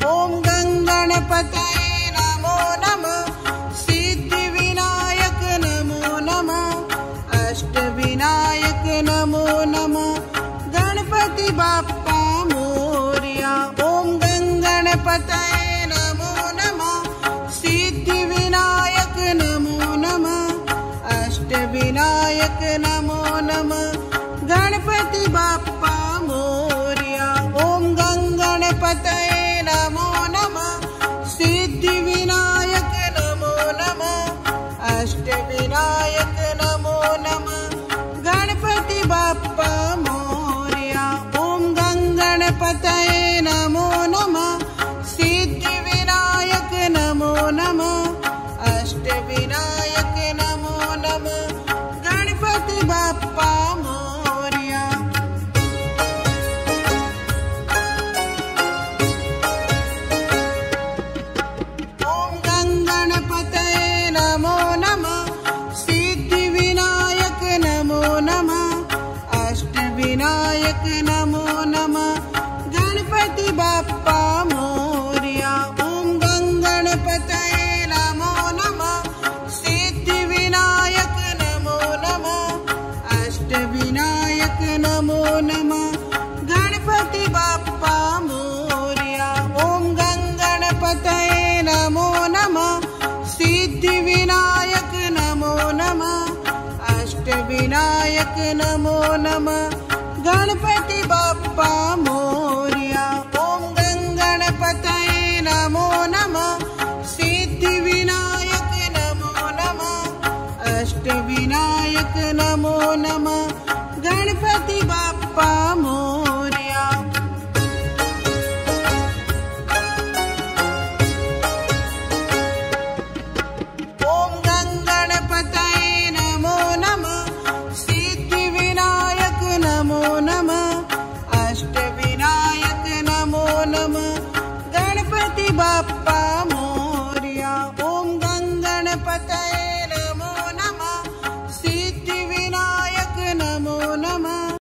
ओम गणपतये नमो नमः। सिद्धिविनायक नमो नमः। अष्टविनायक नमो नमः। गणपति बाप्पा मोरया। ओम गणपतये नमो नमः। सिद्धिविनायक नमो नमः। अष्टविनायक नमो नमः। गणपति बाप्पा मोरया। ओम गणपतये नमो नमः। सिद्धिविनायक नमो नमः। अष्टविनायक नमो नमः। गणपति बाप्पा मोरया। ओम गणपतये नमो नमः। सिद्धिविनायक नमो नमः। अष्टविनायक नमो नमः। गणपति बाप्पा मोरया। ओम गणपतये नमो नमः। सिद्धिविनायक नमो नमः। अष्टविनायक नमो नमः। गणपति बाप्पा मोरया। ओम गणपतये नमो नमः। सिद्धिविनायक नमो नमः। अष्टविनायक नमो नमः। गणपति बाप्पा मोरया। ओम गणपतये नमो नमः। सिद्धिविनायक नमो नमः। अष्टविनायक नमो नमः। गणपति बाप्पा मोरया। ओम गणपतये नमो नमः। सिद्धिविनायक नमो नमः। अष्टविनायक नमो नमः। गणपति बाप्पा मोरया। ओम गणपतये नमो नमः। सिद्धिविनायक नमो नमः। अष्टविनायक नमो नमः। गणपति बाप्पा मोरया। ओम गणपतये